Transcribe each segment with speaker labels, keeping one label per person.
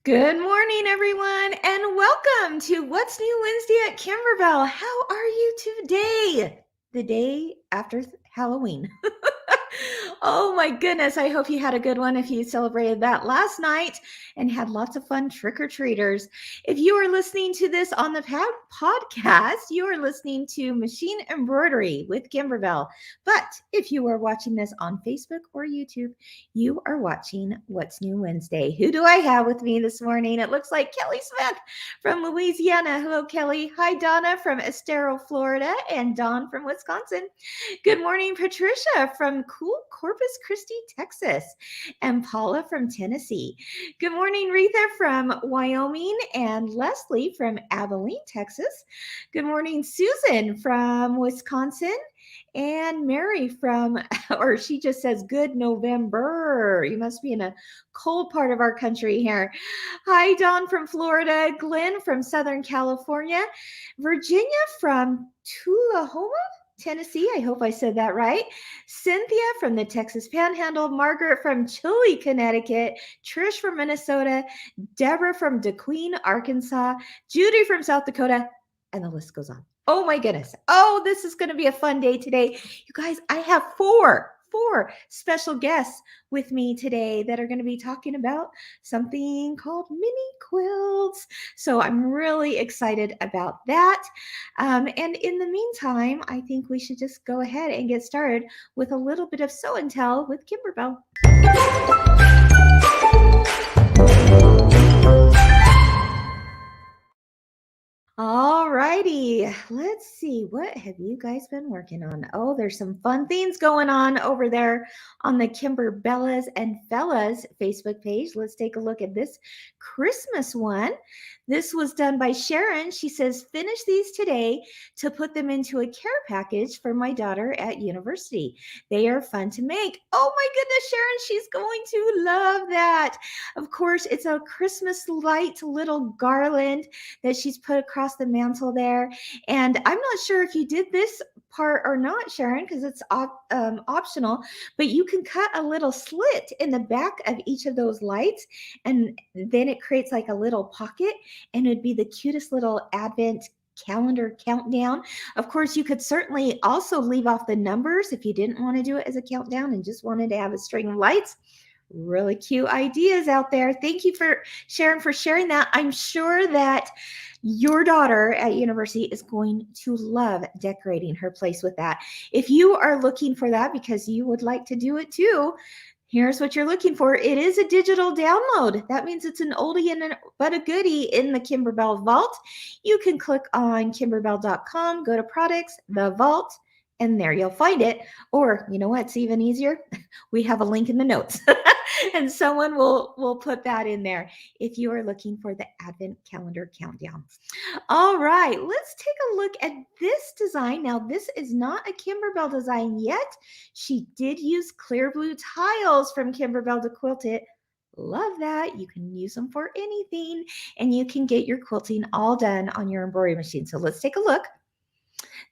Speaker 1: Good morning, everyone, and welcome to What's New Wednesday at Kimberbell. How are you today? The day after Halloween. Oh my goodness, I hope you had a good one if you celebrated that last night and had lots of fun trick-or-treaters. If you are listening to this on the podcast, you are listening to Machine Embroidery with Kimberbell. But if you are watching this on Facebook or YouTube, you are watching What's New Wednesday. Who do I have with me this morning? It looks like Kelly Smith from Louisiana. Hello, Kelly. Hi, Donna from Estero, Florida, and Dawn from Wisconsin. Good morning, Patricia from cool Corpus Christi, Texas, and Paula from Tennessee. Good morning, Retha from Wyoming, and Leslie from Abilene, Texas. Good morning, Susan from Wisconsin, and Mary from, or she just says, good November. You must be in a cold part of our country here. Hi, Dawn from Florida, Glenn from Southern California, Virginia from Tullahoma, Tennessee. I hope I said that right. Cynthia from the Texas Panhandle, Margaret from Chile, Connecticut, Trish from Minnesota, Deborah from DeQueen, Arkansas, Judy from South Dakota, and the list goes on. Oh my goodness. Oh, this is going to be a fun day today. You guys, I have four special guests with me today that are going to be talking about something called mini quilts. So I'm really excited about that. And in the meantime, I think we should just go ahead and get started with a little bit of show and tell with Kimberbell. All righty, let's see. What have you guys been working on? Oh, there's some fun things going on over there on the Kimberbellas and Fellas Facebook page. Let's take a look at this Christmas one. This was done by Sharon. She says, finish these today to put them into a care package for my daughter at university. They are fun to make. Oh my goodness, Sharon, she's going to love that. Of course, it's a Christmas light little garland that she's put across the mantle there. And I'm not sure if you did this part or not, Sharon, because it's optional, but you can cut a little slit in the back of each of those lights, and then it creates like a little pocket, and it'd be the cutest little Advent calendar countdown. Of course, you could certainly also leave off the numbers if you didn't want to do it as a countdown and just wanted to have a string of lights. Really cute ideas out there. Thank you for sharing that. I'm sure that your daughter at university is going to love decorating her place with that. If you are looking for that because you would like to do it too, here's what you're looking for. It is a digital download. That means it's an oldie but a goodie in the Kimberbell Vault. You can click on kimberbell.com, go to products, the vault, and there you'll find it. Or you know what's even easier? We have a link in the notes. And someone will put that in there if you are looking for the Advent calendar countdown. All right, let's take a look at this design. Now, this is not a Kimberbell design yet. She did use clear blue tiles from Kimberbell to quilt it. Love that. You can use them for anything, and you can get your quilting all done on your embroidery machine. So let's take a look.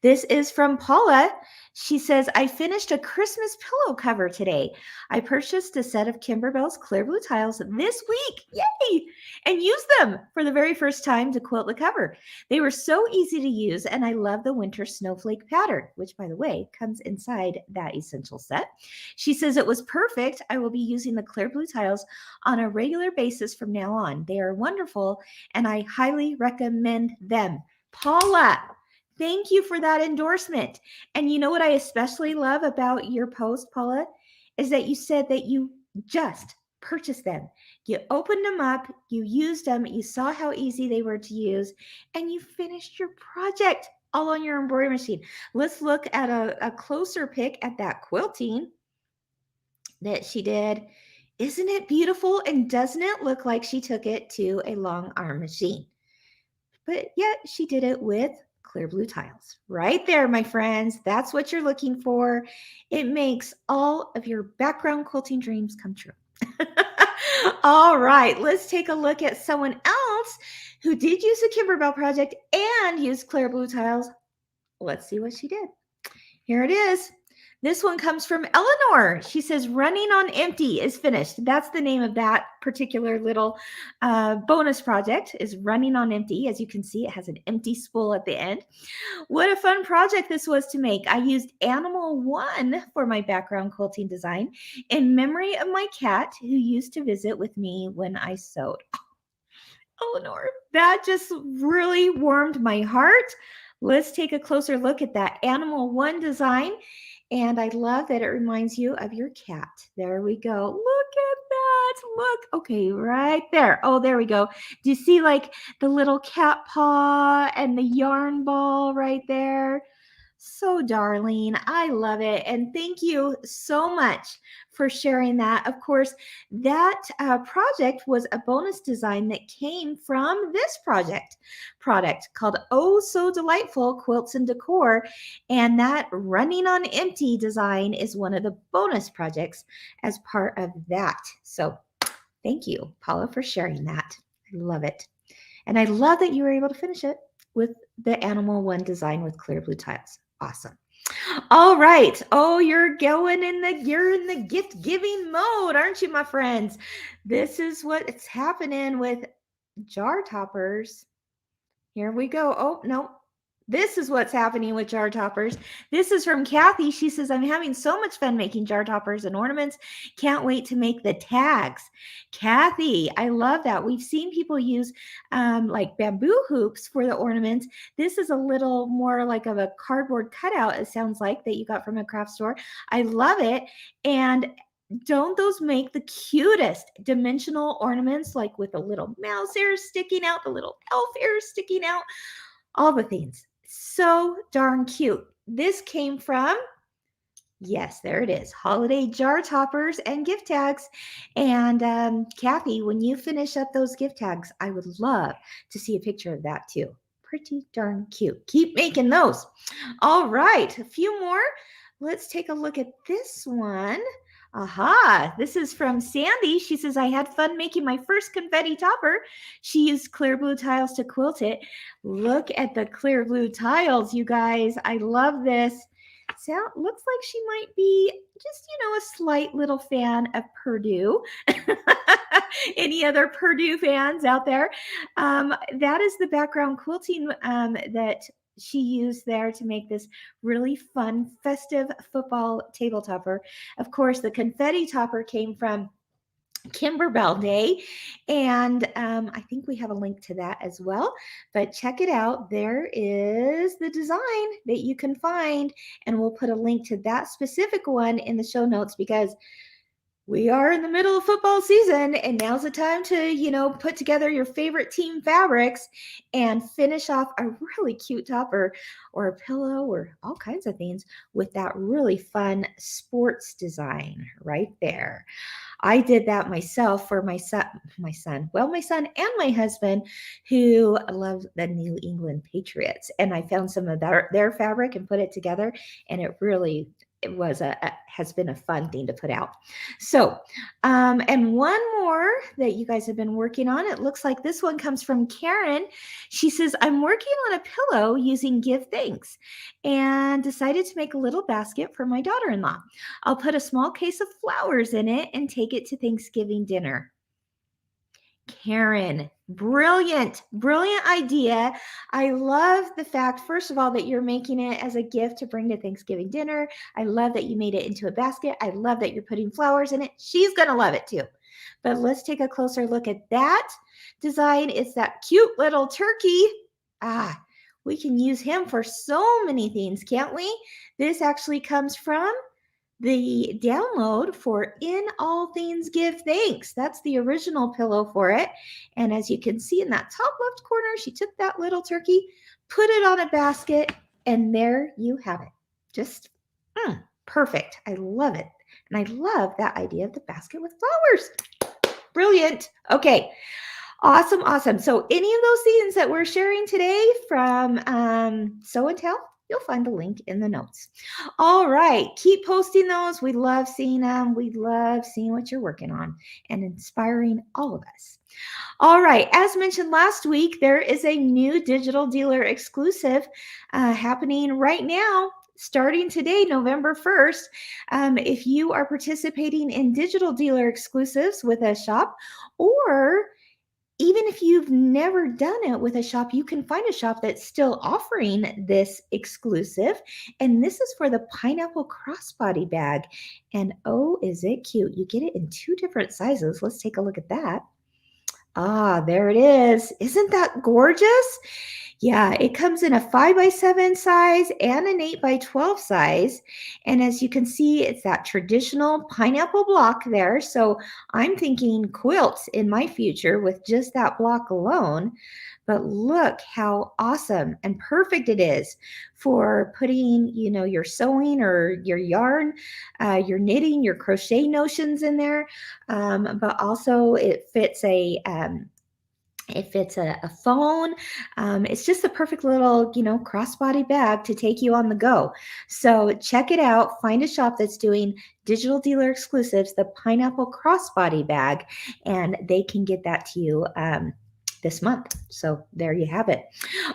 Speaker 1: This is from Paula. She says, I finished a Christmas pillow cover today. I purchased a set of Kimberbell's clear blue tiles this week. Yay! And used them for the very first time to quilt the cover. They were so easy to use, and I love the winter snowflake pattern, which, by the way, comes inside that essential set. She says it was perfect. I will be using the clear blue tiles on a regular basis from now on. They are wonderful, and I highly recommend them. Paula, thank you for that endorsement. And you know what I especially love about your post, Paula, is that you said that you just purchased them. You opened them up, you used them, you saw how easy they were to use, and you finished your project all on your embroidery machine. Let's look at a closer pick at that quilting that she did. Isn't it beautiful? And doesn't it look like she took it to a long arm machine? But yet she did it with clear blue tiles. Right there, my friends. That's what you're looking for. It makes all of your background quilting dreams come true. All right, let's take a look at someone else who did use the Kimberbell project and used clear blue tiles. Let's see what she did. Here it is. This one comes from Eleanor. She says, Running on Empty is finished. That's the name of that particular little bonus project, is Running on Empty. As you can see, it has an empty spool at the end. What a fun project this was to make. I used Animal One for my background quilting design in memory of my cat who used to visit with me when I sewed. Eleanor, that just really warmed my heart. Let's take a closer look at that Animal One design. And I love that it reminds you of your cat. There we go. Look at that. Look. Okay, right there. Oh, there we go. Do you see like the little cat paw and the yarn ball right there? So darling. I love it. And thank you so much for sharing that. Of course, that project was a bonus design that came from this product called Oh So Delightful Quilts and Decor. And that Running on Empty design is one of the bonus projects as part of that. So thank you, Paula, for sharing that. I love it. And I love that you were able to finish it with the Animal One design with clear blue tiles. Awesome. All right. Oh, you're in the gift giving mode, aren't you, my friends? This is what's happening with jar toppers. Here we go. Oh, no. This is what's happening with jar toppers. This is from Kathy. She says, I'm having so much fun making jar toppers and ornaments. Can't wait to make the tags. Kathy, I love that. We've seen people use like bamboo hoops for the ornaments. This is a little more like of a cardboard cutout, it sounds like, that you got from a craft store. I love it. And don't those make the cutest dimensional ornaments, like with a little mouse ears sticking out, the little elf ears sticking out, all the things. So darn cute. This came from, yes, there it is, Holiday Jar Toppers and gift tags. And Kathy, when you finish up those gift tags, I would love to see a picture of that too. Pretty darn cute. Keep making those. All right, a few more. Let's take a look at this one. Aha, this is from Sandy. She says, I had fun making my first confetti topper. She used clear blue tiles to quilt it. Look at the clear blue tiles, you guys. I love this. Looks like she might be just, a slight little fan of Purdue. Any other Purdue fans out there? That is the background quilting that she used there to make this really fun, festive football table topper. Of course, the confetti topper came from Kimberbell Day, and I think we have a link to that as well, but check it out. There is the design that you can find, and we'll put a link to that specific one in the show notes, because we are in the middle of football season, and now's the time to, put together your favorite team fabrics and finish off a really cute topper or a pillow or all kinds of things with that really fun sports design right there. I did that myself for my son, my son and my husband, who love the New England Patriots. And I found some of their fabric and put it together, and it has been a fun thing to put out. So, and one more that you guys have been working on, it looks like this one comes from Karen. She says, I'm working on a pillow using Give Thanks and decided to make a little basket for my daughter-in-law. I'll put a small case of flowers in it and take it to Thanksgiving dinner. Karen, brilliant idea. I love the fact, first of all, that you're making it as a gift to bring to Thanksgiving dinner. I love that you made it into a basket. I love that you're putting flowers in it. She's going to love it too. But let's take a closer look at that design. It's that cute little turkey. We can use him for so many things, can't we? This actually comes from the download for In All Things Give Thanks. That's the original pillow for it. And as you can see in that top left corner, she took that little turkey, put it on a basket, and there you have it. Just perfect. I love it. And I love that idea of the basket with flowers. Brilliant. Okay. Awesome. So any of those things that we're sharing today from Sew and Tell, you'll find the link in the notes. All right. Keep posting those. We love seeing them. We love seeing what you're working on and inspiring all of us. All right. As mentioned last week, there is a new digital dealer exclusive happening right now starting today, November 1st, if you are participating in digital dealer exclusives with a shop, or even if you've never done it with a shop, you can find a shop that's still offering this exclusive. And this is for the pineapple crossbody bag. And oh, is it cute? You get it in 2 different sizes. Let's take a look at that. Ah, there it is. Isn't that gorgeous? Yeah, it comes in a 5x7 size and an 8x12 size. And as you can see, it's that traditional pineapple block there. So I'm thinking quilts in my future with just that block alone. But look how awesome and perfect it is for putting, your sewing or your yarn, your knitting, your crochet notions in there. But also it fits a phone. It's just the perfect little, crossbody bag to take you on the go. So check it out. Find a shop that's doing digital dealer exclusives, the pineapple crossbody bag, and they can get that to you this month. So there you have it.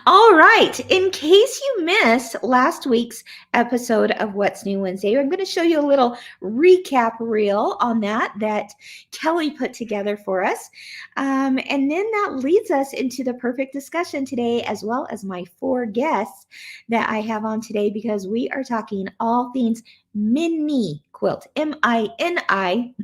Speaker 1: All right. In case you missed last week's episode of What's New Wednesday, I'm going to show you a little recap reel on that Kelly put together for us. And then that leads us into the perfect discussion today, as well as my 4 guests that I have on today, because we are talking all things mini quilt, M-I-N-I.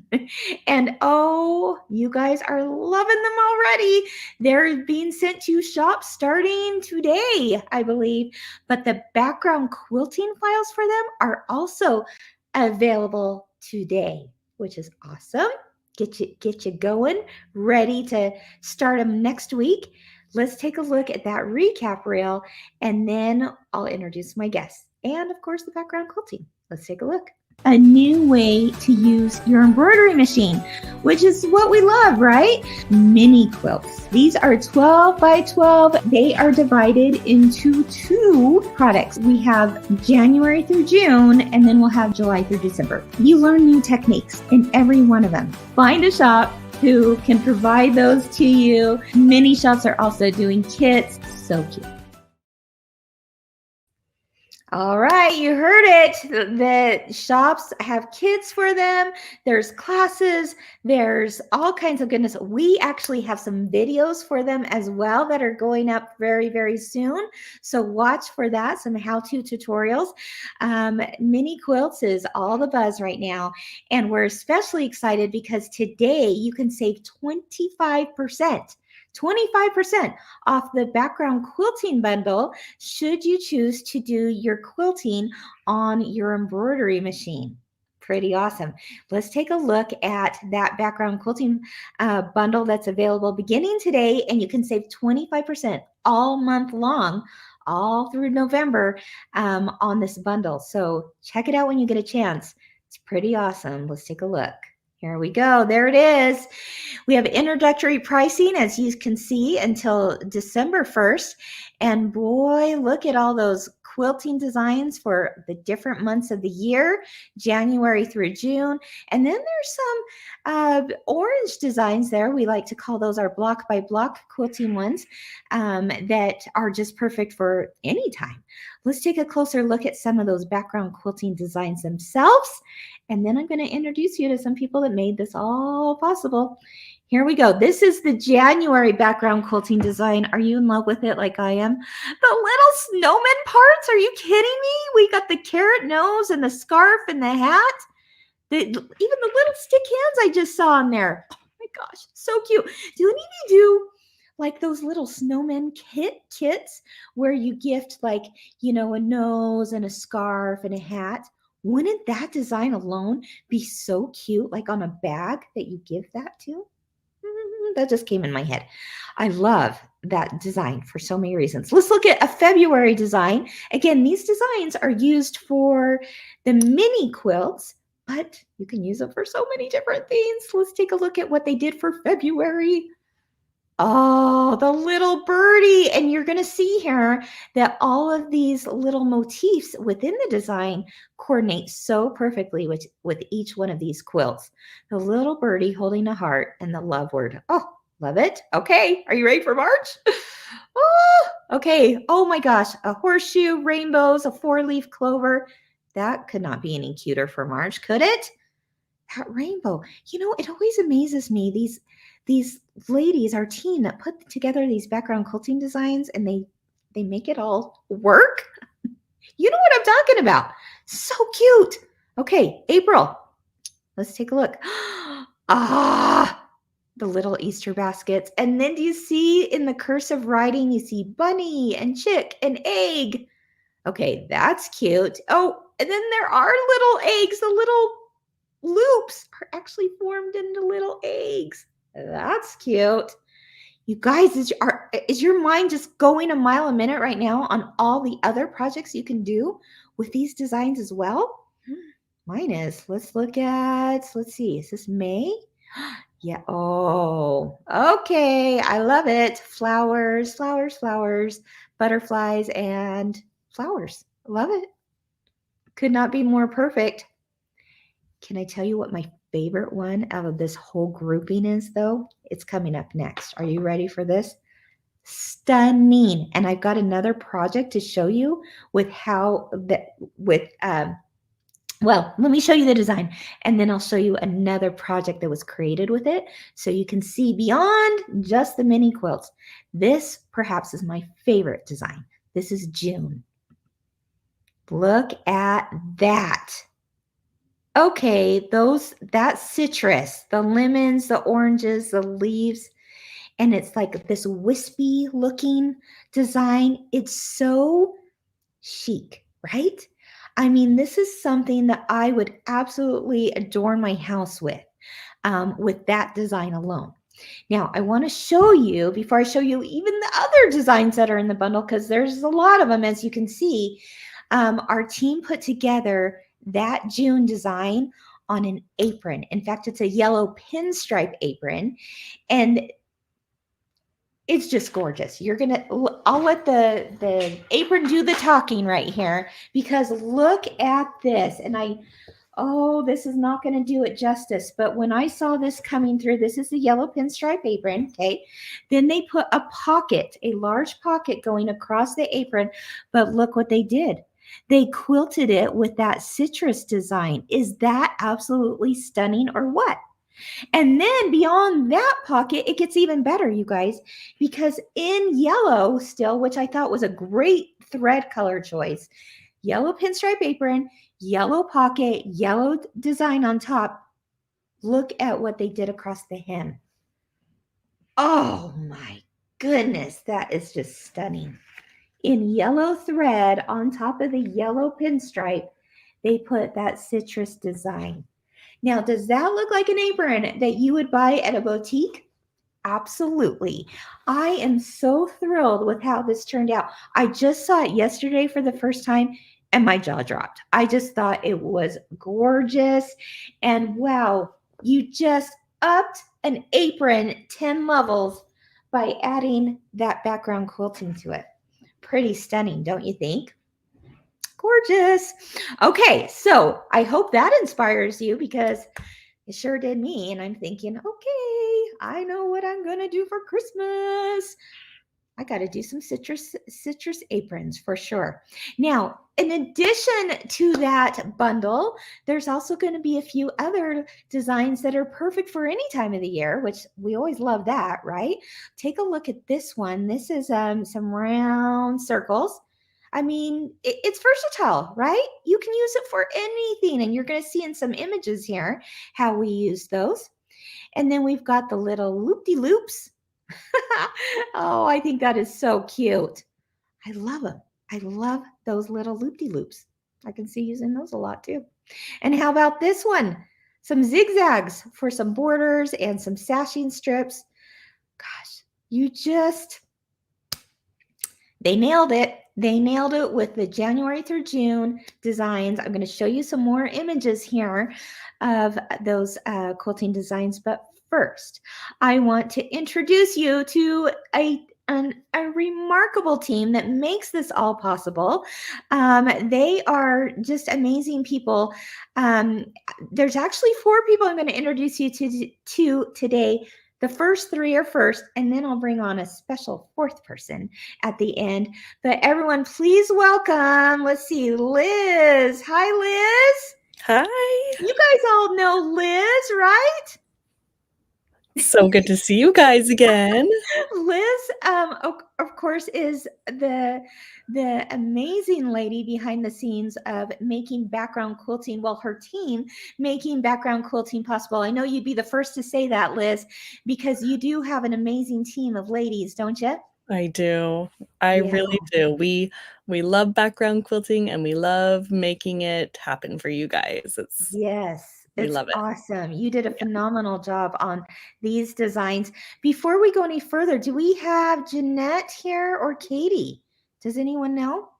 Speaker 1: And oh, you guys are loving them already. They're being sent to shops starting today, I believe. But the background quilting files for them are also available today, which is awesome. Get you going, ready to start them next week. Let's take a look at that recap reel, and then I'll introduce my guests and, of course, the background quilting. Let's take a look. A new way to use your embroidery machine, which is what we love, right? Mini quilts. These are 12 by 12. They are divided into 2 products. We have January through June, and then we'll have July through December. You learn new techniques in every one of them. Find a shop who can provide those to you. Many shops are also doing kits. So cute. All right, you heard it. The shops have kits for them. There's classes. There's all kinds of goodness. We actually have some videos for them as well that are going up very, very soon. So watch for that, some how-to tutorials. Mini quilts is all the buzz right now. And we're especially excited because today you can save 25%. 25% off the background quilting bundle should you choose to do your quilting on your embroidery machine. Pretty awesome. Let's take a look at that background quilting bundle that's available beginning today, and you can save 25% all month long, all through November on this bundle. So check it out when you get a chance. It's pretty awesome. Let's take a look. Here we go. There it is. We have introductory pricing, as you can see, until December 1st. And boy, look at all those quilting designs for the different months of the year, January through June. And then there's some orange designs there. We like to call those our block by block quilting ones that are just perfect for any time. Let's take a closer look at some of those background quilting designs themselves. And then I'm going to introduce you to some people that made this all possible. Here we go. This is the January background quilting design. Are you in love with it like I am? The little snowman parts? Are you kidding me? We got the carrot nose and the scarf and the hat. Even the little stick hands I just saw on there. Oh my gosh, so cute. Do any of you do like those little snowman kits where you gift like, a nose and a scarf and a hat? Wouldn't that design alone be so cute, like on a bag that you give that to? That just came in my head. I love that design for so many reasons. Let's look at a February design. Again, these designs are used for the mini quilts, but you can use them for so many different things. Let's take a look at what they did for February. Oh, the little birdie. And you're going to see here that all of these little motifs within the design coordinate so perfectly with each one of these quilts. The little birdie holding a heart and the love word. Oh, love it. Okay. Are you ready for March? Oh, okay. Oh my gosh. A horseshoe, rainbows, a 4-leaf clover. That could not be any cuter for March, could it? That rainbow. It always amazes me. These ladies, our team that put together these background quilting designs, and they make it all work. You know what I'm talking about. So cute. Okay, April. Let's take a look. Ah, the little Easter baskets. And then do you see in the cursive writing, you see bunny and chick and egg. Okay, that's cute. Oh, and then there are little eggs. The little loops are actually formed into little eggs. That's cute. You guys, is your mind just going a mile a minute right now on all the other projects you can do with these designs as well? Mine is. Let's see, is this May? Yeah. Oh, okay. I love it. Flowers, flowers, flowers, butterflies, and flowers. Love it. Could not be more perfect. Can I tell you what my favorite one out of this whole grouping is, though? It's coming up next. Are you ready for this? Stunning. And I've got another project to show you with how that with well, let me show you the design, and then I'll show you another project that was created with it so you can see beyond just the mini quilts. This perhaps is my favorite design. This is June. Look at that. Okay, that citrus, the lemons, the oranges, the leaves, and it's like this wispy looking design. It's so chic, right? I mean, this is something that I would absolutely adorn my house with that design alone. Now, I want to show you, before I show you even the other designs that are in the bundle, because there's a lot of them, as you can see, our team put together that June design on an apron. In fact, it's a yellow pinstripe apron, and it's just gorgeous. I'll let the apron do the talking right here, because look at this. And this is not going to do it justice. But when I saw this coming through, this is the yellow pinstripe apron. Okay. Then they put a large pocket going across the apron. But look what they did. They quilted it with that citrus design. Is that absolutely stunning or what? And then beyond that pocket, it gets even better, you guys, because in yellow still, which I thought was a great thread color choice, yellow pinstripe apron, yellow pocket, yellow design on top. Look at what they did across the hem. Oh my goodness, that is just stunning. In yellow thread on top of the yellow pinstripe, they put that citrus design. Now, does that look like an apron that you would buy at a boutique? Absolutely. I am so thrilled with how this turned out. I just saw it yesterday for the first time and my jaw dropped. I just thought it was gorgeous. And wow, you just upped an apron 10 levels by adding that background quilting to it. Pretty stunning, don't you think? Gorgeous. Okay, so I hope that inspires you, because it sure did me. And I'm thinking, okay, I know what I'm going to do for Christmas. I got to do some citrus aprons for sure. Now, in addition to that bundle, there's also going to be a few other designs that are perfect for any time of the year, which we always love that, right? Take a look at this one. This is some round circles. I mean, it's versatile, right? You can use it for anything, and you're going to see in some images here how we use those. And then we've got the little loop-de-loops. Oh, I think that is so cute. I love them. I love those little loop-de-loops. I can see using those a lot too. And how about this one? Some zigzags for some borders and some sashing strips. Gosh, they nailed it. They nailed it with the January through June designs. I'm going to show you some more images here of those quilting designs. But first, I want to introduce you to a remarkable team that makes this all possible. They are just amazing people. There's actually 4 people I'm going to introduce you to today. The first three are first, and then I'll bring on a special fourth person at the end. But everyone, please welcome, let's see, Liz. Hi, Liz.
Speaker 2: Hi.
Speaker 1: You guys all know Liz, right?
Speaker 2: So good to see you guys again.
Speaker 1: Liz, of course, is the amazing lady behind the scenes of making background quilting. Well, her team making background quilting possible. I know you'd be the first to say that, Liz, because you do have an amazing team of ladies, don't you?
Speaker 2: I do. I really do. We love background quilting and we love making it happen for you guys. We
Speaker 1: It's
Speaker 2: love it.
Speaker 1: awesome. You did a phenomenal job on these designs. Before we go any further, do we have Jeanette here or Katie? Does anyone know?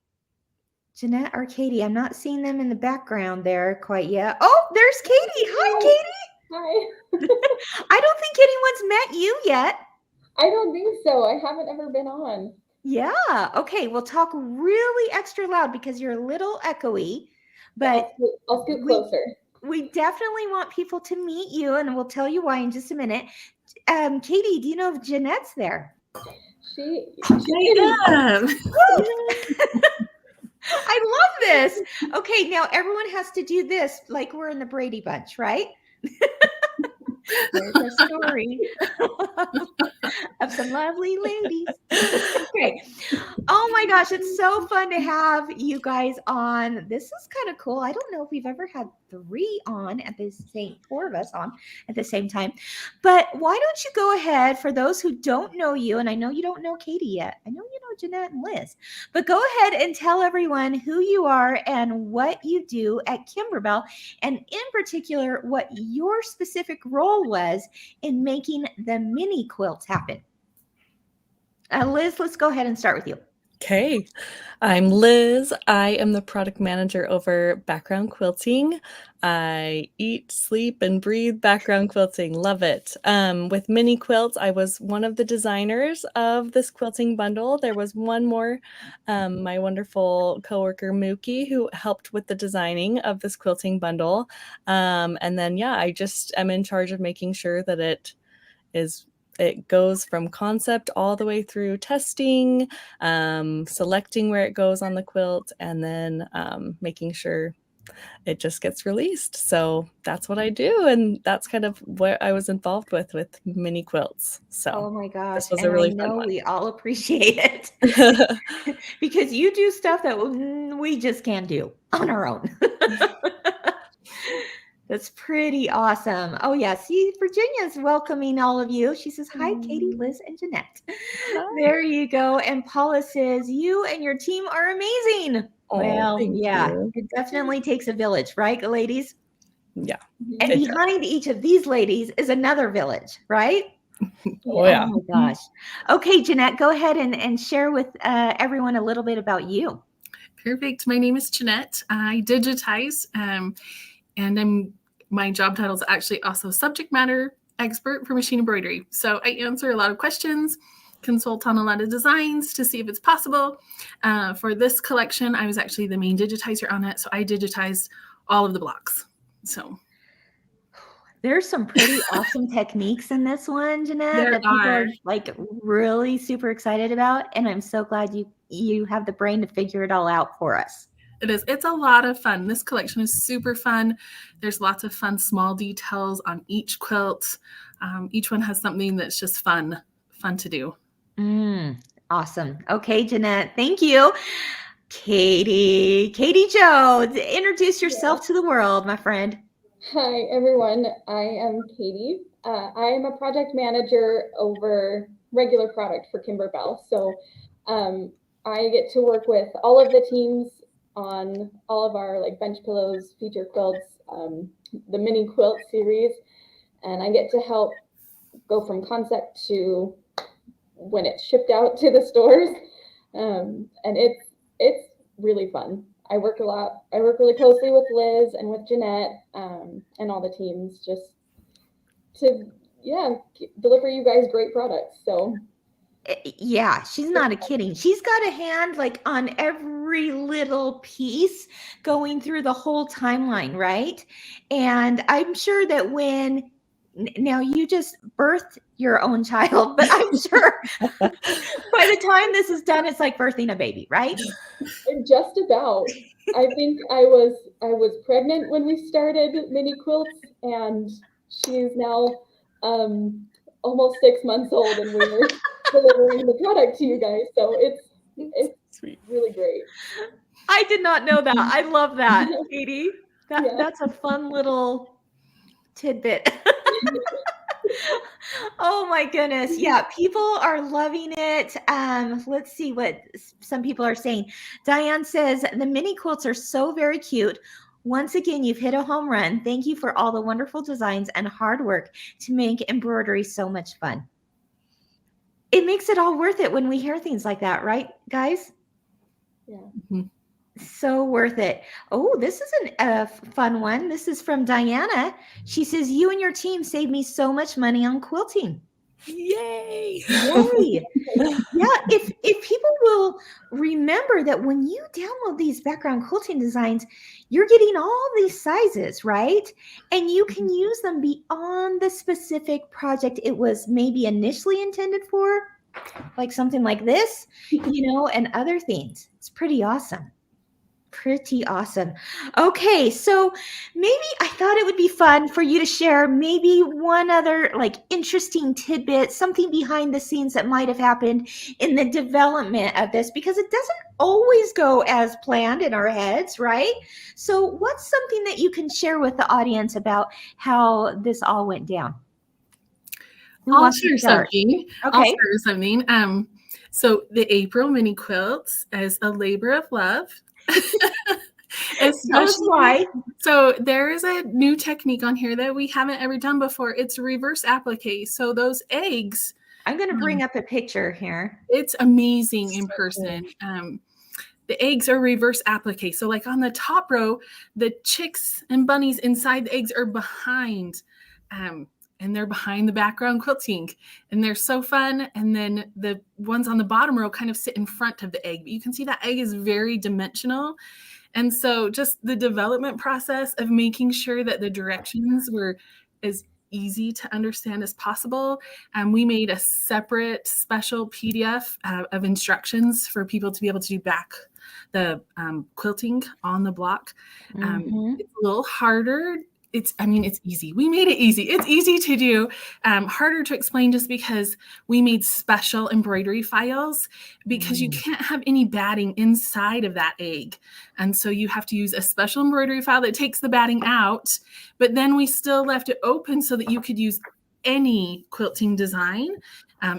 Speaker 1: Jeanette or Katie? I'm not seeing them in the background there quite yet. Oh, there's Katie. Hi, Katie.
Speaker 3: Hi.
Speaker 1: I don't think anyone's met you yet.
Speaker 3: I don't think so. I haven't ever been on.
Speaker 1: Yeah. Okay. We'll talk really extra loud because you're a little echoey, but
Speaker 3: I'll scoot closer.
Speaker 1: We definitely want people to meet you, and we'll tell you why in just a minute. Katie, do you know if Jeanette's there?
Speaker 3: She
Speaker 2: am.
Speaker 1: I love this. Okay, now everyone has to do this like we're in the Brady Bunch, right? There's a story of some lovely ladies. Okay. Oh my gosh, it's so fun to have you guys on. This is kind of cool. I don't know if we've ever had four of us on at the same time. But why don't you go ahead, for those who don't know you, and I know you don't know Katie yet. I know you know Jeanette and Liz, but go ahead and tell everyone who you are and what you do at Kimberbell, and in particular, what your specific role was in making the mini quilts happen. Liz, let's go ahead and start with you.
Speaker 2: Okay. I'm Liz. I am the product manager over background quilting. I eat, sleep, and breathe background quilting. Love it. With mini quilts, I was one of the designers of this quilting bundle. There was one more, my wonderful coworker Mookie, who helped with the designing of this quilting bundle. And then, yeah, I just am in charge of making sure that it goes from concept all the way through testing, selecting where it goes on the quilt, and then making sure it just gets released. So that's what I do, and that's kind of what I was involved with mini quilts. So
Speaker 1: oh my gosh,
Speaker 2: this was a really fun one.
Speaker 1: We all appreciate it because you do stuff that we just can't do on our own. That's pretty awesome. Oh, yeah. See, Virginia's welcoming all of you. She says, hi, Katie, Liz, and Jeanette. Hi. There you go. And Paula says, you and your team are amazing.
Speaker 2: Oh,
Speaker 1: well, yeah, it definitely takes a village, right, ladies?
Speaker 2: Yeah.
Speaker 1: And behind each of these ladies is another village, right?
Speaker 2: Oh, yeah.
Speaker 1: Oh, my gosh. Okay, Jeanette, go ahead and share with everyone a little bit about you.
Speaker 4: Perfect. My name is Jeanette. I digitize, and my job title is actually also subject matter expert for machine embroidery. So I answer a lot of questions, consult on a lot of designs to see if it's possible. For this collection, I was actually the main digitizer on it. So I digitized all of the blocks. So
Speaker 1: there's some pretty awesome techniques in this one, Jeanette, that people are like really super excited about. And I'm so glad you have the brain to figure it all out for us.
Speaker 4: It is. It's a lot of fun. This collection is super fun. There's lots of fun, small details on each quilt. Each one has something that's just fun to do.
Speaker 1: Awesome. Okay, Jeanette, thank you. Katie Jo, introduce yourself to the world, my friend.
Speaker 3: Hi, everyone. I am Katie. I am a project manager over regular product for Kimberbell. So I get to work with all of the teams on all of our like bench pillows, feature quilts, the mini quilt series, and I get to help go from concept to when it's shipped out to the stores, and it's really fun. I work a lot. I work really closely with Liz and with Jeanette and all the teams just to deliver you guys great products. So.
Speaker 1: Yeah, she's not kidding. She's got a hand like on every little piece going through the whole timeline, right? And I'm sure that when now you just birthed your own child, but I'm sure by the time this is done, it's like birthing a baby, right?
Speaker 3: Just about. I think I was pregnant when we started Mini Quilts, and she's now almost 6 months old, and we were delivering the product to you guys. So it's
Speaker 2: Sweet.
Speaker 3: really great.
Speaker 1: I did not know that. I love that, Katie.
Speaker 3: Yeah.
Speaker 1: That's a fun little tidbit. Oh my goodness. Yeah, people are loving it. Let's see what some people are saying. Diane says the mini quilts are so very cute. Once again, you've hit a home run. Thank you for all the wonderful designs and hard work to make embroidery so much fun. It makes it all worth it when we hear things like that, right, guys?
Speaker 3: Yeah.
Speaker 2: Mm-hmm.
Speaker 1: So worth it. Oh, this is a fun one. This is from Diana. She says, you and your team saved me so much money on quilting.
Speaker 2: Yay!
Speaker 1: Yay. Yeah, if people will remember that when you download these background quilting designs, you're getting all these sizes, right? And you can use them beyond the specific project it was maybe initially intended for, like something like this, and other things. It's pretty awesome. Pretty awesome. Okay, so maybe I thought it would be fun for you to share maybe one other like interesting tidbit, something behind the scenes that might have happened in the development of this, because it doesn't always go as planned in our heads, right? So what's something that you can share with the audience about how this all went down?
Speaker 4: I'll share something.
Speaker 1: Okay.
Speaker 4: I'll share something. So the April mini quilts is a labor of love.
Speaker 1: Tell us why.
Speaker 4: So there is a new technique on here that we haven't ever done before. It's reverse applique. So those eggs.
Speaker 1: I'm going to bring up a picture here.
Speaker 4: It's amazing in person. The eggs are reverse applique. So like on the top row, the chicks and bunnies inside the eggs are behind. And they're behind the background quilting, and they're so fun. And then the ones on the bottom row kind of sit in front of the egg, but you can see that egg is very dimensional. And so just the development process of making sure that the directions were as easy to understand as possible. We made a separate special PDF of instructions for people to be able to do back the quilting on the block. It's a little harder. It's easy. We made it easy. It's easy to do, harder to explain just because we made special embroidery files, because you can't have any batting inside of that egg. And so you have to use a special embroidery file that takes the batting out, but then we still left it open so that you could use any quilting design,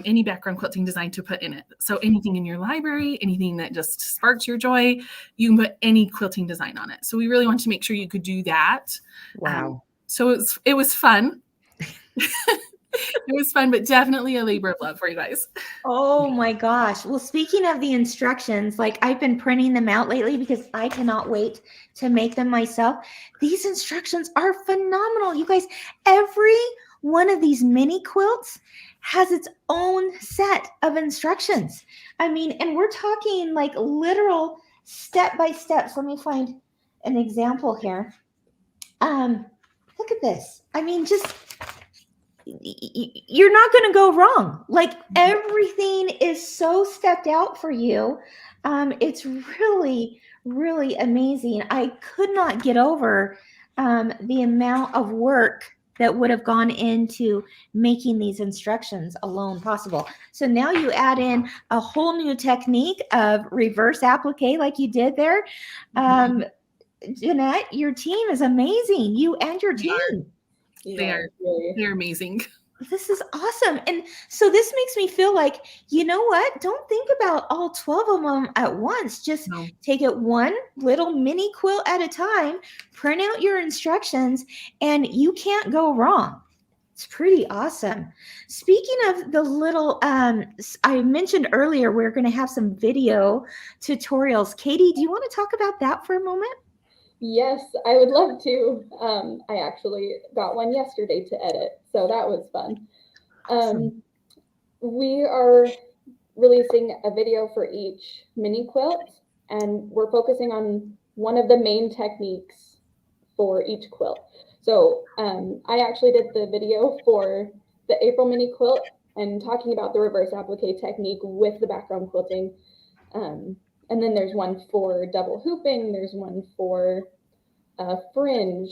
Speaker 4: any background quilting design to put in it. So anything in your library, anything that just sparks your joy, you can put any quilting design on it. So we really wanted to make sure you could do that.
Speaker 1: Wow.
Speaker 4: So it was fun. It was fun, but definitely a labor of love for you guys.
Speaker 1: Oh my gosh. Well, speaking of the instructions, like I've been printing them out lately because I cannot wait to make them myself. These instructions are phenomenal. You guys, every one of these mini quilts has its own set of instructions. And we're talking like literal step by steps. Let me find an example here. Look at this. Just you're not going to go wrong. Like everything is so stepped out for you. It's really, really amazing. I could not get over the amount of work that would have gone into making these instructions alone possible. So now you add in a whole new technique of reverse applique like you did there. Jeanette, your team is amazing. You and your team.
Speaker 4: They're amazing.
Speaker 1: This is awesome. And so this makes me feel like, you know what? Don't think about all 12 of them at once. Just take it one little mini quilt at a time, print out your instructions, and you can't go wrong. It's pretty awesome. Speaking of the little, I mentioned earlier, we're going to have some video tutorials. Katie, do you want to talk about that for a moment?
Speaker 3: Yes, I would love to. I actually got one yesterday to edit, so that was fun.
Speaker 1: Awesome.
Speaker 3: We are releasing a video for each mini quilt, and we're focusing on one of the main techniques for each quilt. So I actually did the video for the April mini quilt and talking about the reverse applique technique with the background quilting. And then there's one for double hooping. There's one for fringe,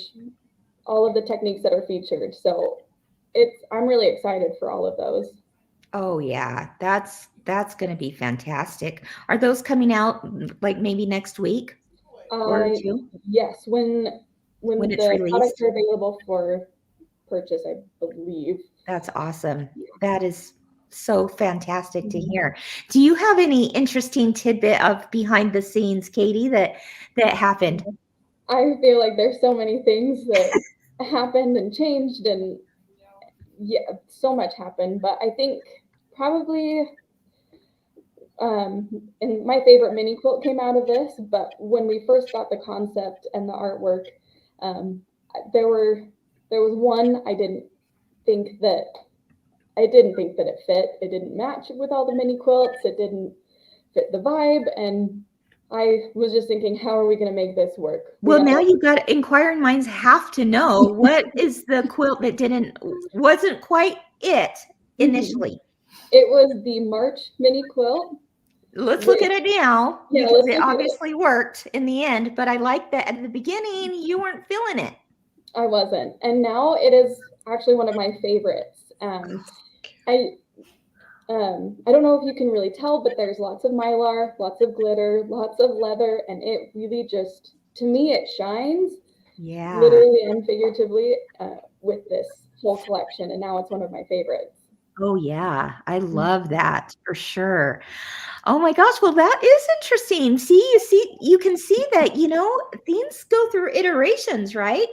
Speaker 3: all of the techniques that are featured. So I'm really excited for all of those.
Speaker 1: Oh yeah, that's going to be fantastic. Are those coming out like maybe next week or two?
Speaker 3: Yes, when
Speaker 1: it's
Speaker 3: the
Speaker 1: released?
Speaker 3: products are available for purchase, I believe.
Speaker 1: That's awesome. That is so fantastic to hear. Do you have any interesting tidbit of behind the scenes, Katie, that happened?
Speaker 3: I feel like there's so many things that happened and changed, and yeah, so much happened. But I think probably, and my favorite mini quilt came out of this. But when we first got the concept and the artwork, there was one I didn't think that it fit. It didn't match with all the mini quilts. It didn't fit the vibe, and I was just thinking, how are we going to make this work?
Speaker 1: Well, now you've got inquiring minds have to know what is the quilt that wasn't quite it initially.
Speaker 3: It was the March mini quilt.
Speaker 1: Let's look at it now, because it obviously worked in the end, but I like that at the beginning you weren't feeling it.
Speaker 3: I wasn't, and now it is actually one of my favorites. I don't know if you can really tell, but there's lots of mylar, lots of glitter, lots of leather, and it really just, to me, it shines.
Speaker 1: Yeah.
Speaker 3: Literally and figuratively with this whole collection, and now it's one of my favorites.
Speaker 1: Oh yeah, I love that for sure. Oh my gosh, well that is interesting. You can see that, things go through iterations, right?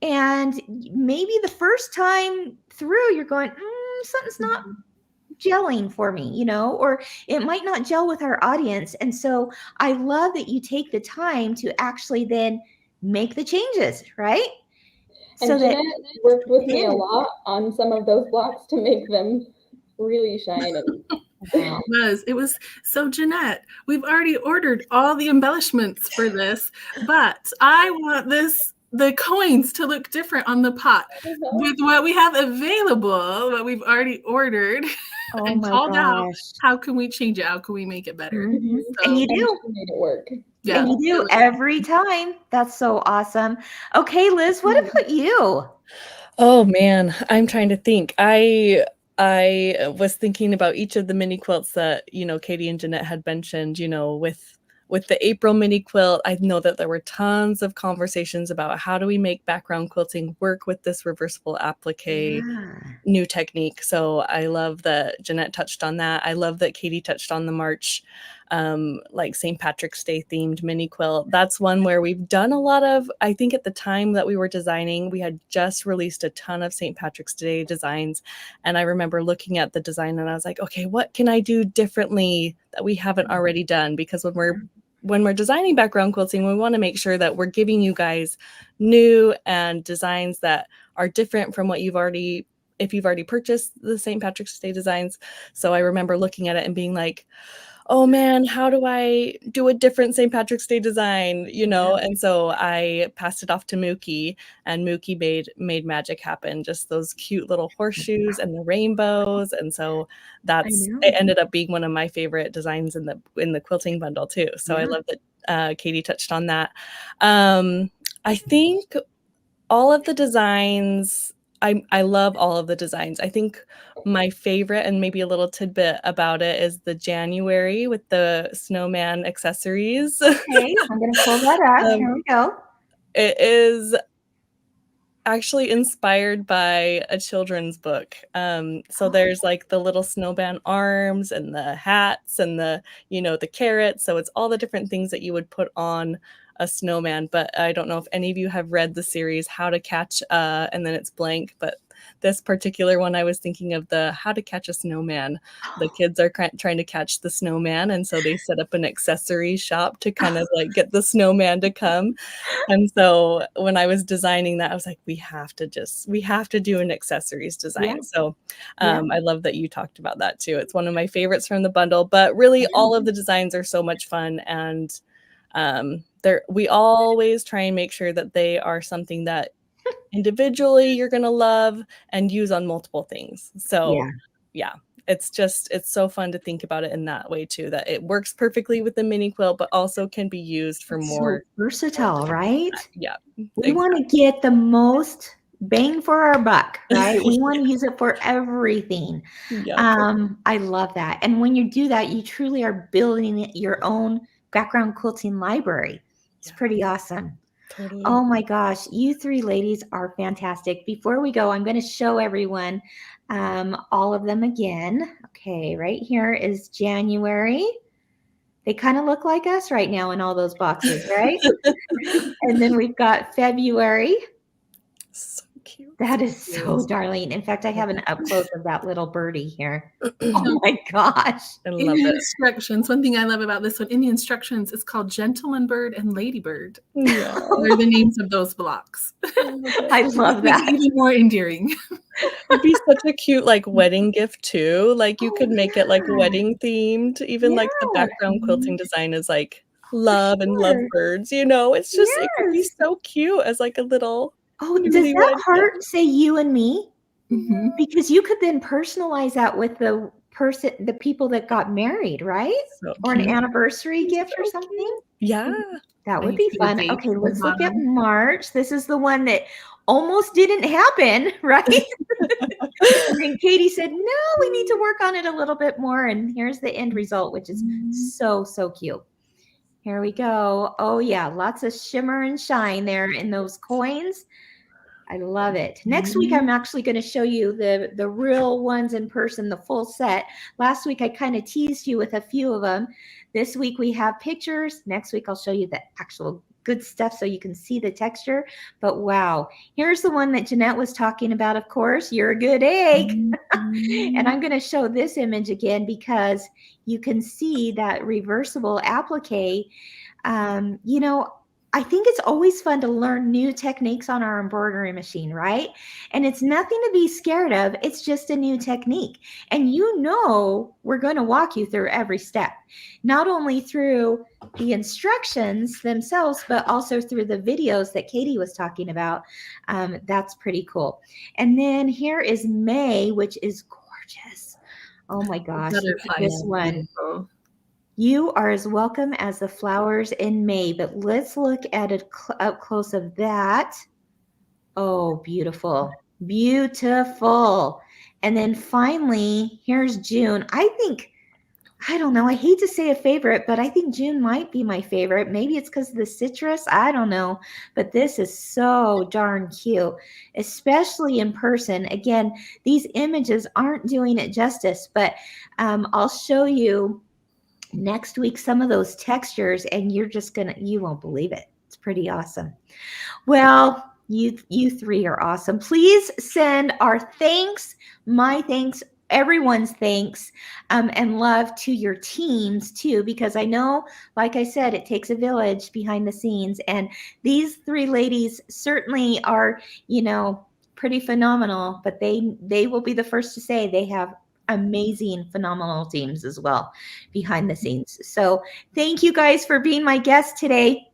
Speaker 1: And maybe the first time through you're going, something's not gelling for me, or it might not gel with our audience. And so I love that you take the time to actually then make the changes, right?
Speaker 3: And so Jeanette worked with me a lot on some of those blocks to make them really shine.
Speaker 4: It was so, Jeanette, we've already ordered all the embellishments for this, but I want the coins to look different on the pot with what we have available, what we've already ordered and called out. How can we change it? How can we make it better?
Speaker 1: Mm-hmm. So, and you do.
Speaker 3: Made it work.
Speaker 1: Yeah, and you do every time. That's so awesome. Okay, Liz, what about you?
Speaker 2: Oh man, I'm trying to think. I was thinking about each of the mini quilts that, Katie and Jeanette had mentioned, with the April mini quilt. I know that there were tons of conversations about how do we make background quilting work with this reversible applique new technique. So I love that Jeanette touched on that. I love that Katie touched on the March, like St. Patrick's Day themed mini quilt. That's one where we've done a lot of, I think at the time that we were designing, we had just released a ton of St. Patrick's Day designs. And I remember looking at the design and I was like, okay, what can I do differently that we haven't already done? Because when we're designing background quilting, we want to make sure that we're giving you guys new and designs that are different from what if you've already purchased the St. Patrick's Day designs. So I remember looking at it and being like, oh man, how do I do a different St. Patrick's Day design, And so I passed it off to Mookie, and Mookie made magic happen. Just those cute little horseshoes and the rainbows. And so it ended up being one of my favorite designs in the quilting bundle too. So I love that Katie touched on that. I think all of the designs, I love all of the designs. I think my favorite and maybe a little tidbit about it is the January with the snowman accessories.
Speaker 1: Okay, I'm going to pull that up. Here we go.
Speaker 2: It is actually inspired by a children's book. So there's like the little snowman arms and the hats and the carrots. So it's all the different things that you would put on a snowman. But I don't know if any of you have read the series How to Catch and then it's blank, but this particular one, I was thinking of the How to Catch a Snowman. The kids are trying to catch the snowman, and so they set up an accessory shop to kind of like get the snowman to come. And so when I was designing that, I was like, we have to do an accessories design. So I love that you talked about that too. It's one of my favorites from the bundle, but really all of the designs are so much fun, and we always try and make sure that they are something that individually you're going to love and use on multiple things. So yeah, it's so fun to think about it in that way too, that it works perfectly with the mini quilt, but also can be used for more
Speaker 1: versatile, right?
Speaker 2: Yeah.
Speaker 1: We want to get the most bang for our buck, right? We want to use it for everything. I love that. And when you do that, you truly are building your own background quilting library. It's pretty awesome.
Speaker 2: Totally.
Speaker 1: Oh my gosh, you three ladies are fantastic. Before we go, I'm going to show everyone all of them again. Okay, right here is January. They kind of look like us right now in all those boxes, right? And then we've got February.
Speaker 2: So cute.
Speaker 1: That is so darling. In fact, I have an up close of that little birdie here. Oh my gosh.
Speaker 2: I
Speaker 4: In
Speaker 2: love
Speaker 4: the
Speaker 2: it.
Speaker 4: instructions, one thing I love about this one, in the instructions, it's called Gentleman Bird and Ladybird.
Speaker 2: Yeah.
Speaker 4: They're the names of those blocks.
Speaker 1: I love
Speaker 4: Makes
Speaker 1: that.
Speaker 4: it even more endearing.
Speaker 2: It'd be such a cute like wedding gift too. Like you could make it like wedding themed. Even like the background quilting design is like love and lovebirds, you know. It's just it could be so cute as like a little
Speaker 1: does that heart say you and me?
Speaker 4: Mm-hmm.
Speaker 1: Because you could then personalize that with the people that got married, right?
Speaker 2: So
Speaker 1: or an anniversary gift or something.
Speaker 2: Yeah.
Speaker 1: That would be fun.
Speaker 4: date
Speaker 1: Okay,
Speaker 4: at the
Speaker 1: let's look at
Speaker 4: bottom.
Speaker 1: March. This is the one that almost didn't happen, right? And then Katie said, no, we need to work on it a little bit more. And here's the end result, which is so, so cute. Here we go. Oh yeah, lots of shimmer and shine there in those coins. I love it. Next week, I'm actually going to show you the real ones in person, the full set. Last week, I kind of teased you with a few of them. This week, we have pictures. Next week, I'll show you the actual good stuff so you can see the texture. But wow, here's the one that Jeanette was talking about, of course. You're a good egg. And I'm going to show this image again because you can see that reversible applique. You know, I think it's always fun to learn new techniques on our embroidery machine, right? And it's nothing to be scared of. It's just a new technique. And you know, we're going to walk you through every step, not only through the instructions themselves, but also through the videos that Katie was talking about. That's pretty cool. And then here is May, which is gorgeous. Oh my gosh, look at this one. You are as welcome as the flowers in May, but let's look at it up close of that. Oh, beautiful, beautiful. And then finally, here's June. I don't know, I hate to say a favorite, but I think June might be my favorite. Maybe it's because of the citrus, I don't know. But this is so darn cute, especially in person. Again, these images aren't doing it justice, but I'll show you next week some of those textures and you won't believe it. It's pretty awesome. Well, you three are awesome. Please send our thanks, my thanks, everyone's thanks, and love to your teams too, because I know, like I said, it takes a village behind the scenes, and these three ladies certainly are, you know, pretty phenomenal, but they will be the first to say they have amazing, phenomenal teams as well behind the scenes. So thank you guys for being my guest today.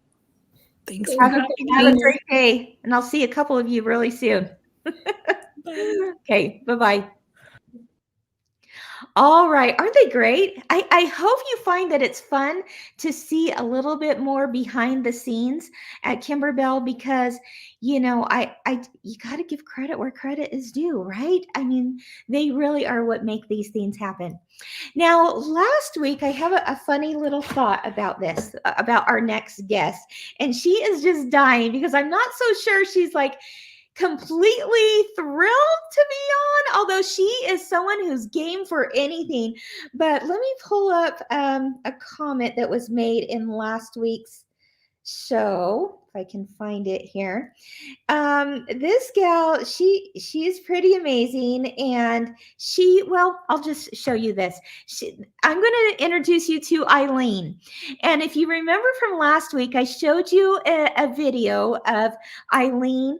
Speaker 2: Thanks.
Speaker 1: Have a great day, and I'll see a couple of you really soon. Okay, bye-bye. All right, aren't they great? I hope you find that it's fun to see a little bit more behind the scenes at Kimberbell, because you know, you got to give credit where credit is due, right? I mean, they really are what make these things happen. Now, last week, I have a funny little thought about this, about our next guest, and she is just dying because I'm not so sure she's like completely thrilled to be on, although she is someone who's game for anything. But let me pull up a comment that was made in last week's show, if I can find it here. This gal, she's pretty amazing, and well, I'll just show you this. I'm going to introduce you to Eileen. And if you remember from last week, I showed you a video of Eileen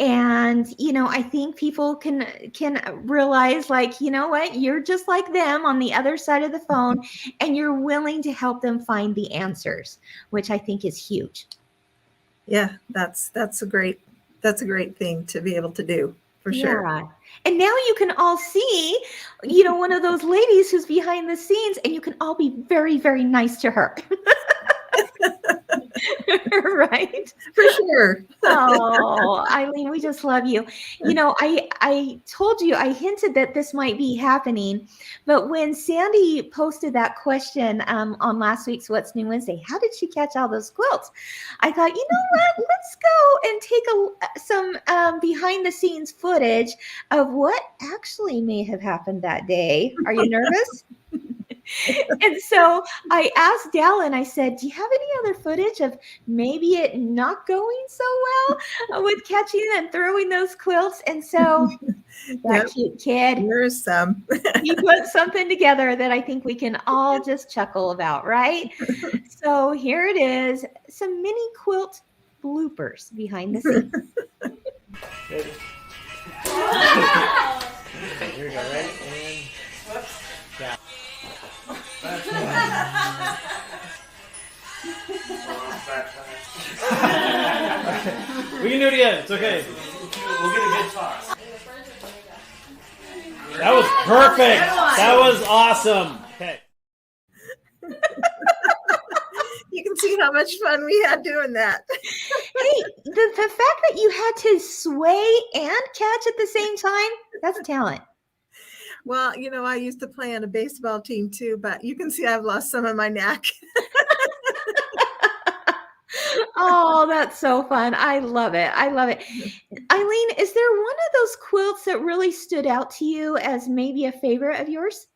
Speaker 1: And, I think people can realize, like, you know what, you're just like them on the other side of the phone, and you're willing to help them find the answers, which I think is huge.
Speaker 5: Yeah, that's a great thing to be able to do, for sure.
Speaker 1: Yeah. And now you can all see, one of those ladies who's behind the scenes, and you can all be very, very nice to her. Right?
Speaker 5: For sure.
Speaker 1: Oh, Eileen, we just love you. I told you, I hinted that this might be happening, but when Sandy posted that question on last week's What's New Wednesday, how did she catch all those quilts? I thought, you know what? Let's go and take some behind the scenes footage of what actually may have happened that day. Are you nervous? And so I asked Dallin, I said, do you have any other footage of maybe it not going so well with catching and throwing those quilts? And so that cute kid,
Speaker 5: There's some.
Speaker 1: he put something together that I think we can all just chuckle about, right? So here it is, some mini quilt bloopers behind the scenes.
Speaker 6: Ready? Here we go, right? And whoops. Yeah. We can do it again. It's okay. We'll get a good toss. That was perfect. That was awesome. Okay.
Speaker 5: You can see how much fun we had doing that.
Speaker 1: Hey, the fact that you had to sway and catch at the same time, that's talent.
Speaker 5: Well, I used to play on a baseball team too, but you can see I've lost some of my knack.
Speaker 1: Oh, that's so fun. I love it. I love it. Eileen, is there one of those quilts that really stood out to you as maybe a favorite of yours?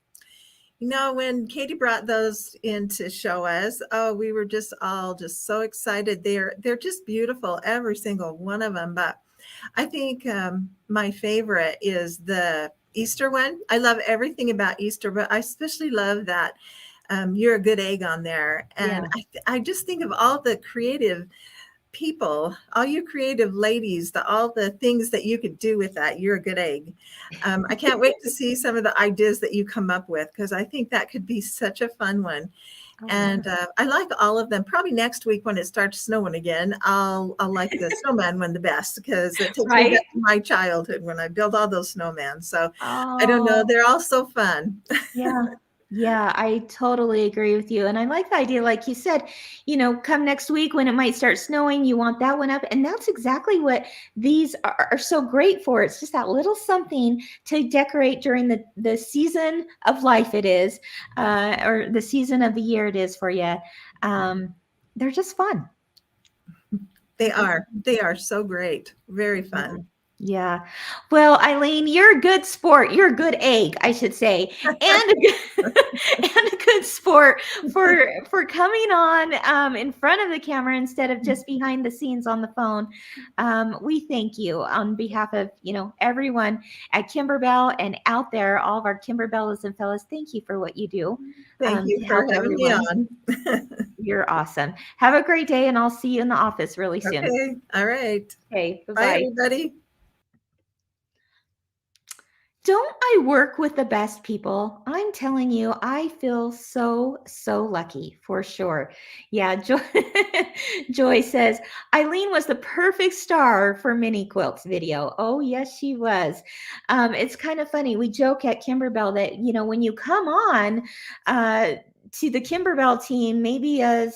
Speaker 5: When Katie brought those in to show us, we were just all so excited. They're just beautiful, every single one of them. But I think my favorite is the Easter one. I love everything about Easter, but I especially love that you're a good egg on there. And yeah. I just think of all the creative people, all you creative ladies, all the things that you could do with that. You're a good egg. I can't wait to see some of the ideas that you come up with, because I think that could be such a fun one. Oh, and I like all of them. Probably next week when it starts snowing again, I'll like the snowman one the best, because it takes me back to my childhood when I built all those snowmen. So I don't know. They're all so fun.
Speaker 1: Yeah. Yeah, I totally agree with you. And I like the idea, like you said, come next week when it might start snowing, you want that one up. And that's exactly what these are so great for. It's just that little something to decorate during the season of life it is, or the season of the year it is for you. They're just fun.
Speaker 5: They are so great. Very fun.
Speaker 1: Yeah. Well, Eileen, you're a good sport. You're a good egg, I should say, and a good sport for coming on in front of the camera instead of just behind the scenes on the phone. We thank you on behalf of everyone at Kimberbell and out there, all of our Kimberbellas and fellas. Thank you for what you do.
Speaker 5: Thank you for having me on.
Speaker 1: You're awesome. Have a great day, and I'll see you in the office really soon.
Speaker 5: Okay. All right.
Speaker 1: Okay. Bye-bye.
Speaker 5: Bye, everybody.
Speaker 1: Don't I work with the best people? I'm telling you, I feel so lucky, for sure. Yeah, Joy says, Eileen was the perfect star for Mini Quilts video. Oh, yes, she was. It's kind of funny. We joke at Kimberbell that, when you come on to the Kimberbell team, maybe as,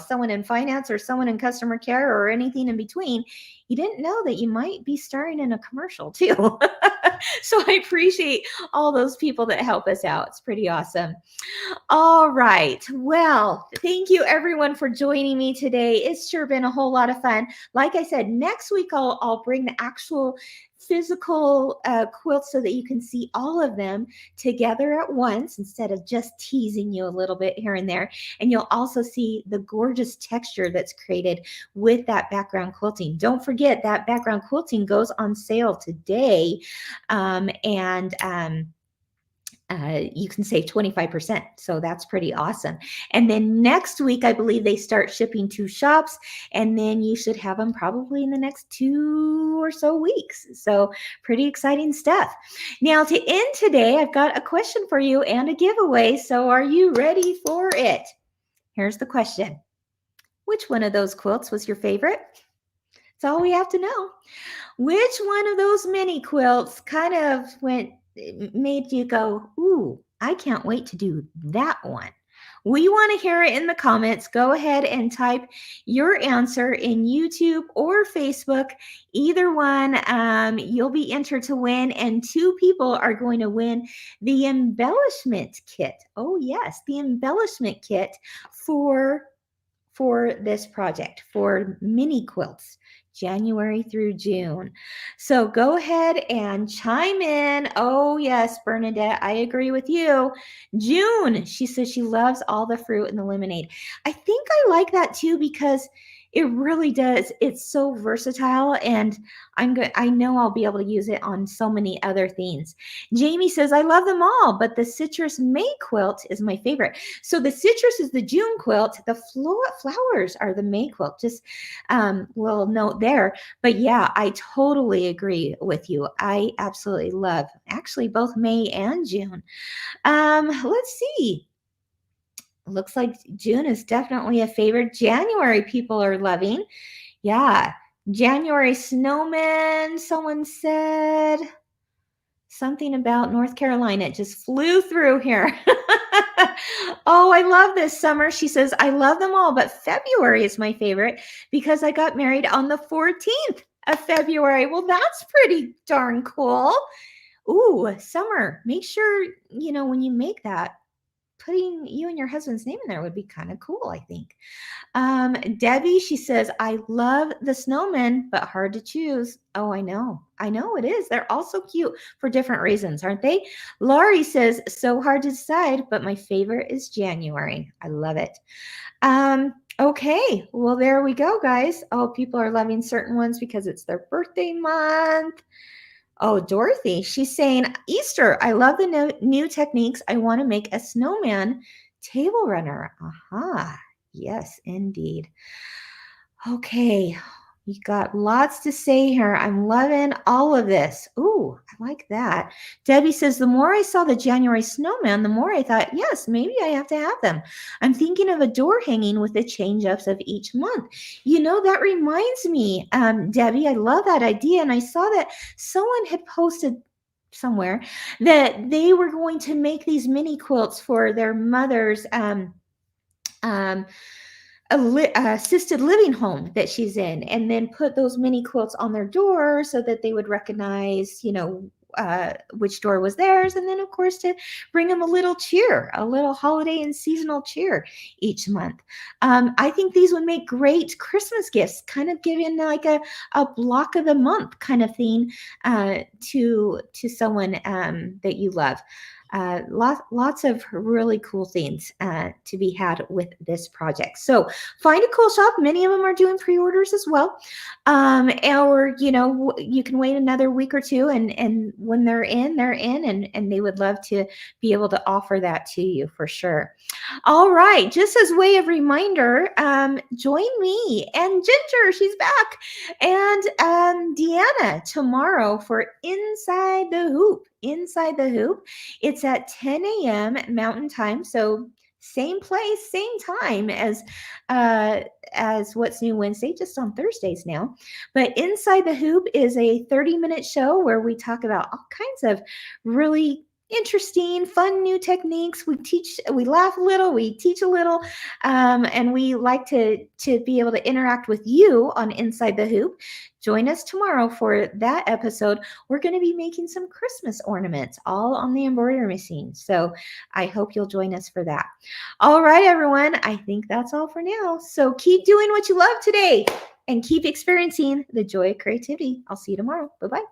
Speaker 1: someone in finance or someone in customer care or anything in between, you didn't know that you might be starring in a commercial too. So I appreciate all those people that help us out. It's pretty awesome. All right. Well, thank you everyone for joining me today. It's sure been a whole lot of fun. Like I said, next week I'll bring the actual physical quilts so that you can see all of them together at once instead of just teasing you a little bit here and there. And you'll also see the gorgeous texture that's created with that background quilting. Don't forget that background quilting goes on sale today. you can save 25%. So that's pretty awesome. And then next week, I believe they start shipping to shops, and then you should have them probably in the next 2 or so weeks. So pretty exciting stuff. Now to end today, I've got a question for you and a giveaway. So are you ready for it? Here's the question. Which one of those quilts was your favorite? That's all we have to know. Which one of those mini quilts kind of made you go, ooh, I can't wait to do that one? We want to hear it in the comments. Go ahead and type your answer in YouTube or Facebook. Either one, you'll be entered to win, and 2 people are going to win the embellishment kit. Oh yes, the embellishment kit for this project, for mini quilts, January through June. So go ahead and chime in. Oh yes, Bernadette, I agree with you. June, she says she loves all the fruit and the lemonade. I think I like that too, because it really does. It's so versatile, and I know I'll be able to use it on so many other things. Jamie says, I love them all, but the citrus May quilt is my favorite. So the citrus is the June quilt. The flowers are the May quilt. Just little note there. But yeah, I totally agree with you. I absolutely love actually both May and June. Let's see. Looks like June is definitely a favorite. January people are loving. Yeah. January snowman, someone said something about North Carolina. It just flew through here. Oh, I love this summer. She says, I love them all, but February is my favorite because I got married on the 14th of February. Well, that's pretty darn cool. Ooh, summer. Make sure, when you make that, putting you and your husband's name in there would be kind of cool, I think. Debbie, she says, I love the snowmen, but hard to choose. Oh, I know it is. They're all so cute for different reasons, aren't they? Laurie says, so hard to decide, but my favorite is January. I love it. Okay, well, there we go, guys. Oh, people are loving certain ones because it's their birthday month. Oh, Dorothy, she's saying, Easter, I love the new techniques. I want to make a snowman table runner. Aha, yes, indeed. Okay, you got lots to say here. I'm loving all of this. Ooh, I like that. Debbie says, the more I saw the January snowman, the more I thought, yes, maybe I have to have them. I'm thinking of a door hanging with the change-ups of each month. That reminds me, Debbie, I love that idea. And I saw that someone had posted somewhere that they were going to make these mini quilts for their mother's assisted living home that she's in, and then put those mini quilts on their door so that they would recognize, which door was theirs. And then, of course, to bring them a little cheer, a little holiday and seasonal cheer each month. I think these would make great Christmas gifts, kind of giving like a block of the month kind of thing to someone that you love. Lots of really cool things to be had with this project. So find a cool shop. Many of them are doing pre-orders as well. Or, you can wait another week or two, and when they're in, and they would love to be able to offer that to you for sure. All right. Just as way of reminder, join me and Ginger, she's back, and Deanna tomorrow for Inside the Hoop. Inside the Hoop. It's at 10 a.m. Mountain Time. So same place, same time as What's New Wednesday, just on Thursdays now. But Inside the Hoop is a 30-minute show where we talk about all kinds of really interesting, fun new techniques. We laugh a little, we teach a little, and we like to be able to interact with you on Inside the Hoop. Join us tomorrow for that episode. We're going to be making some Christmas ornaments all on the embroidery machine. So I hope you'll join us for that. All right, everyone. I think that's all for now. So keep doing what you love today and keep experiencing the joy of creativity. I'll see you tomorrow. Bye-bye.